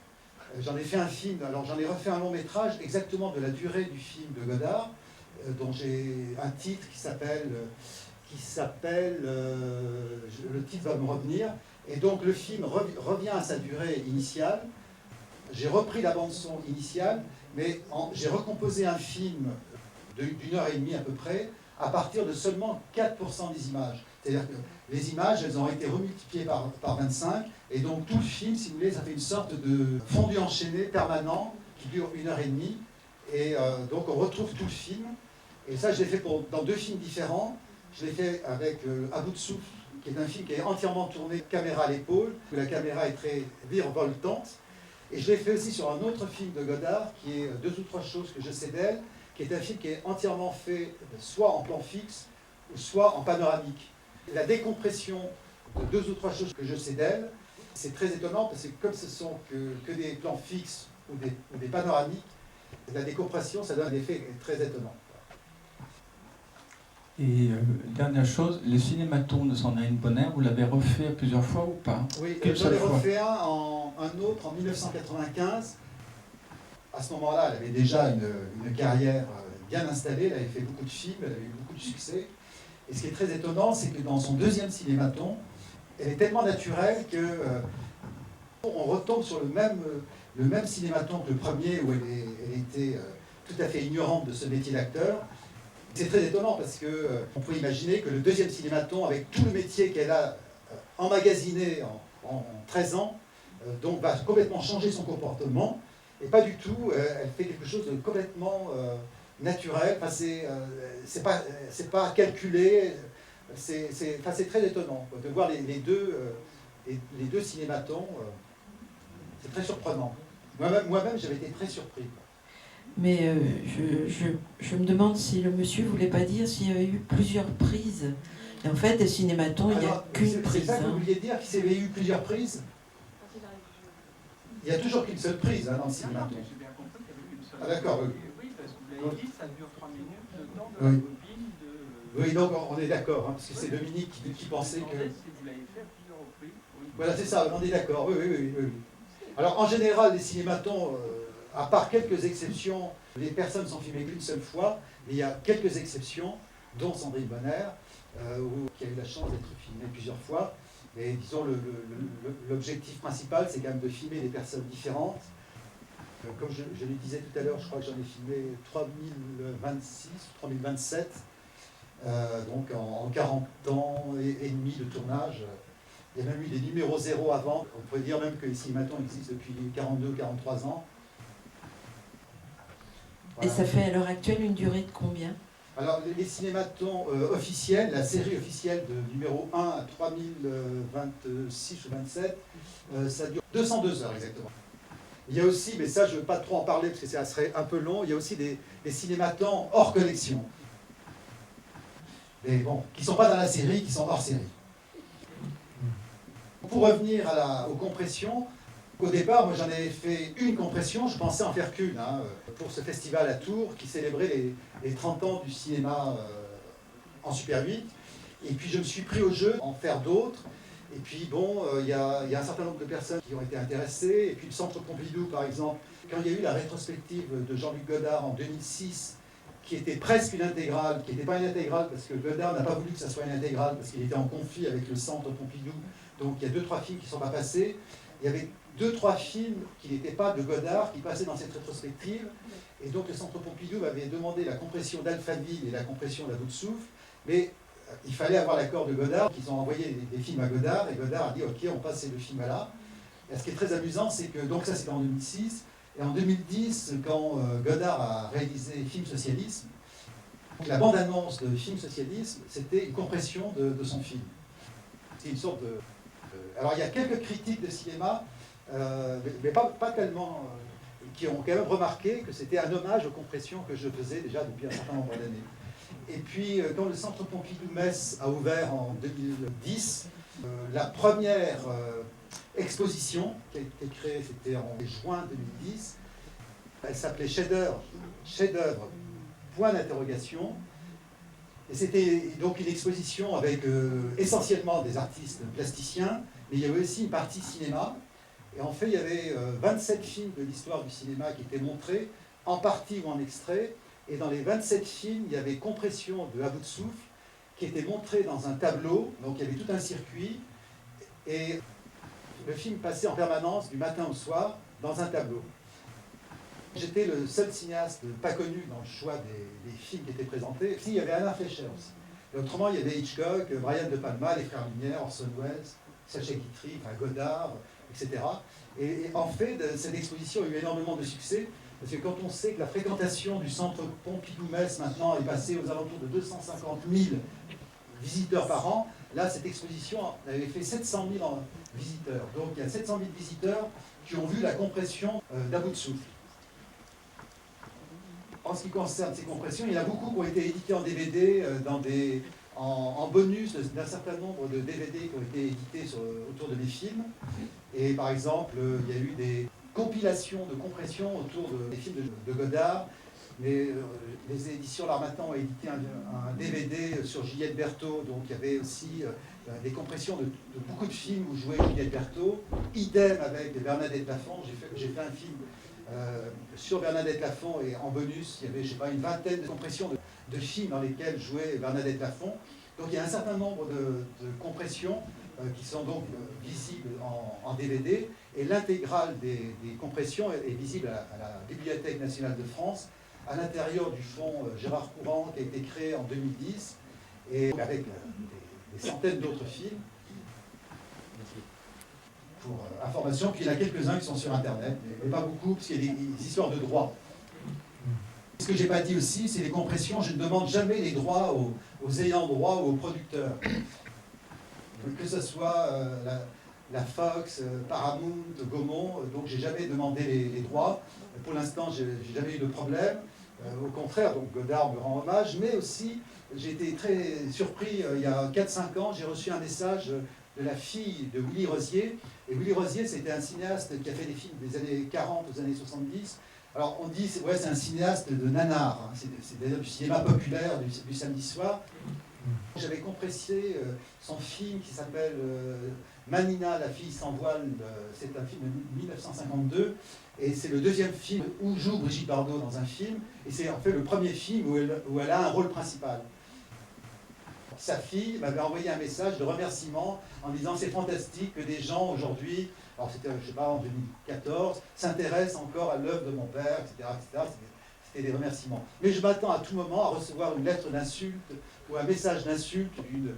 j'en ai fait un film, alors j'en ai refait un long métrage exactement de la durée du film de Godard, dont j'ai un titre qui s'appelle, le titre va me revenir, et donc le film revient à sa durée initiale. J'ai repris la bande-son initiale, mais j'ai recomposé un film d'1 heure et demie à peu près, à partir de seulement 4% des images. C'est-à-dire que les images, elles ont été remultipliées par 25, et donc tout le film, si vous voulez, ça fait une sorte de fondu enchaîné permanent qui dure 1 heure et demie, et donc on retrouve tout le film. Et ça, je l'ai fait dans 2 films différents. Je l'ai fait avec À bout de souffle, qui est un film qui est entièrement tourné caméra à l'épaule, où la caméra est très virevoltante. Et je l'ai fait aussi sur un autre film de Godard, qui est 2 ou 3 choses que je sais d'elle, qui est un film qui est entièrement fait soit en plan fixe, ou soit en panoramique. La décompression de 2 ou 3 choses que je sais d'elle, c'est très étonnant, parce que comme ce sont que des plans fixes ou des panoramiques, la décompression, ça donne un effet très étonnant. Et dernière chose, les cinématons de Sandrine Bonner, vous l'avez refait plusieurs fois ou pas? Oui, j'en ai refait un autre en 1995. À ce moment-là, elle avait déjà une carrière bien installée, elle avait fait beaucoup de films, elle avait eu beaucoup de succès. Et ce qui est très étonnant, c'est que dans son 2e cinématon, elle est tellement naturelle que on retombe sur le même cinématon que le premier, où elle était tout à fait ignorante de ce métier d'acteur. C'est très étonnant parce qu'on peut imaginer que le 2e cinématon, avec tout le métier qu'elle a emmagasiné en 13 ans, donc va complètement changer son comportement. Et pas du tout, elle fait quelque chose de complètement naturel. Enfin, c'est pas calculé. C'est très étonnant de voir les deux cinématons. C'est très surprenant. Moi-même, j'avais été très surpris. Mais je me demande si le monsieur voulait pas dire s'il y avait eu plusieurs prises. Et en fait, des cinématons, il n'y a qu'une prise. C'est ça que vous vouliez dire, qu'il y avait eu plusieurs prises? Il n'y a toujours qu'une seule prise dans le cinématon. Ah d'accord, oui. Oui, parce que vous l'avez dit, ça dure 3 minutes, le temps de Oui. la bobine de... Oui, donc on est d'accord, parce que c'est Dominique qui pensait que... Si vous l'avez fait à plusieurs reprises. Oui. Voilà, c'est ça, on est d'accord, oui. Alors en général, les cinématons, à part quelques exceptions, les personnes sont filmées qu'une seule fois, mais il y a quelques exceptions, dont Sandrine Bonner, qui a eu la chance d'être filmée plusieurs fois. Mais disons, l'objectif principal, c'est quand même de filmer des personnes différentes. Comme je le disais tout à l'heure, je crois que j'en ai filmé 3026 ou 3027, donc en 40 ans et demi de tournage. Il y a même eu des numéros 0 avant. On pourrait dire même que les cinématons existent depuis 42-43 ans. Voilà. Et ça fait à l'heure actuelle une durée de combien? Alors, les cinématons officiels, la série officielle de numéro 1 à 3026 ou 27, ça dure 202 heures exactement. Il y a aussi, mais ça je ne veux pas trop en parler parce que ça serait un peu long, il y a aussi des cinématons hors collection. Mais bon, qui ne sont pas dans la série, qui sont hors série. Pour revenir aux compressions, au départ, moi j'en avais fait une compression, je pensais en faire qu'une, pour ce festival à Tours qui célébrait les 30 ans du cinéma en Super 8. Et puis je me suis pris au jeu en faire d'autres. Et puis bon, il y a un certain nombre de personnes qui ont été intéressées. Et puis le Centre Pompidou, par exemple, quand il y a eu la rétrospective de Jean-Luc Godard en 2006, qui était presque une intégrale, qui n'était pas une intégrale parce que Godard n'a pas voulu que ça soit une intégrale parce qu'il était en conflit avec le Centre Pompidou. Donc il y a 2-3 films qui ne sont pas passés. Il y avait 2-3 films qui n'étaient pas de Godard qui passaient dans cette rétrospective. Et donc le Centre Pompidou m'avait demandé la compression d'Alphaville et la compression d'À bout de souffle. Mais il fallait avoir l'accord de Godard, qu'ils ont envoyé des films à Godard, et Godard a dit ok, on passe ces 2 films-là. Et ce qui est très amusant, c'est que, donc ça c'était en 2006, et en 2010, quand Godard a réalisé Film Socialisme, donc la bande-annonce de Film Socialisme, c'était une compression de son film. C'est une sorte de... Alors il y a quelques critiques de cinéma, mais pas tellement, qui ont quand même remarqué que c'était un hommage aux compressions que je faisais déjà depuis un certain nombre d'années. Et puis, quand le Centre Pompidou-Metz a ouvert en 2010, la première exposition qui a été créée, c'était en juin 2010, elle s'appelait Chef-d'œuvre, point d'interrogation. Et c'était donc une exposition avec essentiellement des artistes plasticiens, mais il y avait aussi une partie cinéma. Et en fait, il y avait 27 films de l'histoire du cinéma qui étaient montrés, en partie ou en extrait. Et dans les 27 films, il y avait compression de À bout de souffle, qui était montré dans un tableau. Donc il y avait tout un circuit. Et le film passait en permanence, du matin au soir, dans un tableau. J'étais le seul cinéaste pas connu dans le choix des films qui étaient présentés. Si, il y avait Alain Fleischer aussi. Et autrement, il y avait Hitchcock, Brian De Palma, les Frères Lumière, Orson Welles, Sacha Guitry, Godard, etc. Et en fait, cette exposition a eu énormément de succès. Parce que quand on sait que la fréquentation du Centre Pompidou-Metz maintenant est passée aux alentours de 250 000 visiteurs par an, là, cette exposition avait fait 700 000 visiteurs. Donc il y a 700 000 visiteurs qui ont vu la compression d'À bout de souffle. En ce qui concerne ces compressions, il y en a beaucoup qui ont été édités en DVD, en bonus d'un certain nombre de DVD qui ont été édités autour de mes films. Et par exemple, il y a eu des compilations de compression autour des films de Godard. Mais les éditions L'Harmattan ont édité un DVD sur Juliette Berthaud, donc il y avait aussi des compressions de beaucoup de films où jouait Juliette Berthaud. Idem avec Bernadette Lafont. J'ai fait un film sur Bernadette Lafont et en bonus, il y avait, je sais pas, une vingtaine de compressions de films dans lesquels jouait Bernadette Lafont. Donc il y a un certain nombre de compressions qui sont donc visibles en DVD, et l'intégrale des compressions est visible à la Bibliothèque nationale de France, à l'intérieur du fonds Gérard Courant, qui a été créé en 2010, et avec des centaines d'autres films. Pour information, puis il y en a quelques-uns qui sont sur Internet, mais pas beaucoup, parce qu'il y a des histoires de droits. Ce que je n'ai pas dit aussi, c'est les compressions. Je ne demande jamais les droits aux ayants droit ou aux producteurs. Que ce soit la Fox, Paramount, Gaumont, donc j'ai jamais demandé les droits. Pour l'instant, j'ai jamais eu de problème. Au contraire, donc Godard me rend hommage, mais aussi j'ai été très surpris, il y a 4-5 ans, j'ai reçu un message de la fille de Willy Rosier. Et Willy Rosier, c'était un cinéaste qui a fait des films des années 40 aux années 70. Alors on dit, ouais, c'est un cinéaste de nanar, hein. C'est du cinéma populaire du samedi soir. J'avais compressé son film qui s'appelle Manina, la fille sans voile, c'est un film de 1952, et c'est le deuxième film où joue Brigitte Bardot dans un film, et c'est en fait le premier film où elle a un rôle principal. Sa fille m'avait envoyé un message de remerciement en disant c'est fantastique que des gens aujourd'hui, alors c'était je sais pas en 2014, s'intéressent encore à l'œuvre de mon père, etc. etc. C'était des remerciements. Mais je m'attends à tout moment à recevoir une lettre d'insulte ou un message d'insulte d'une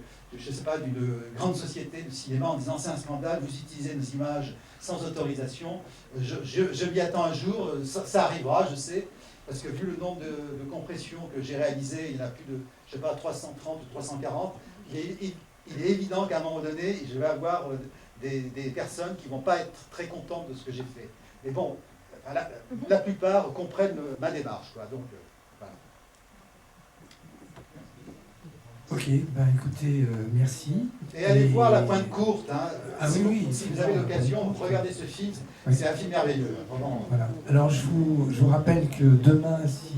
grande société de cinéma en disant c'est un scandale, vous utilisez nos images sans autorisation. Je m'y attends un jour, ça arrivera, je sais, parce que vu le nombre de compressions que j'ai réalisées, il y en a plus de, je sais pas, 330 ou 340, il est évident qu'à un moment donné, je vais avoir des personnes qui ne vont pas être très contentes de ce que j'ai fait. Mais bon, la plupart comprennent ma démarche, quoi. Donc, voilà. Ok, ben écoutez, merci. Et allez voir La Pointe Courte. Hein. Ah, si, oui, si vous avez l'occasion, regardez ce film. Oui. C'est un film merveilleux. Vraiment. Voilà. Alors je vous rappelle que demain, si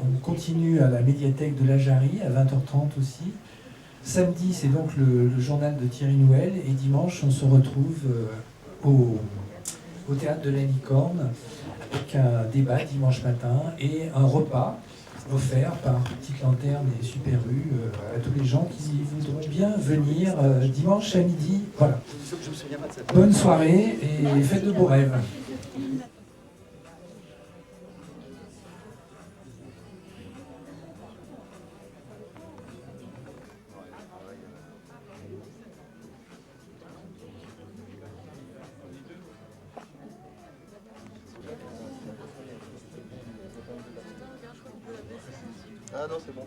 on continue à la médiathèque de la Jarry, à 20h30 aussi. Samedi, c'est donc le journal de Thierry Nouel. Et dimanche, on se retrouve au théâtre de la Licorne avec un débat dimanche matin et un repas offert par Petite Lanterne et Super U à tous les gens qui voudront bien venir dimanche à midi. Voilà. Bonne soirée et faites de beaux rêves. Ah non, c'est bon.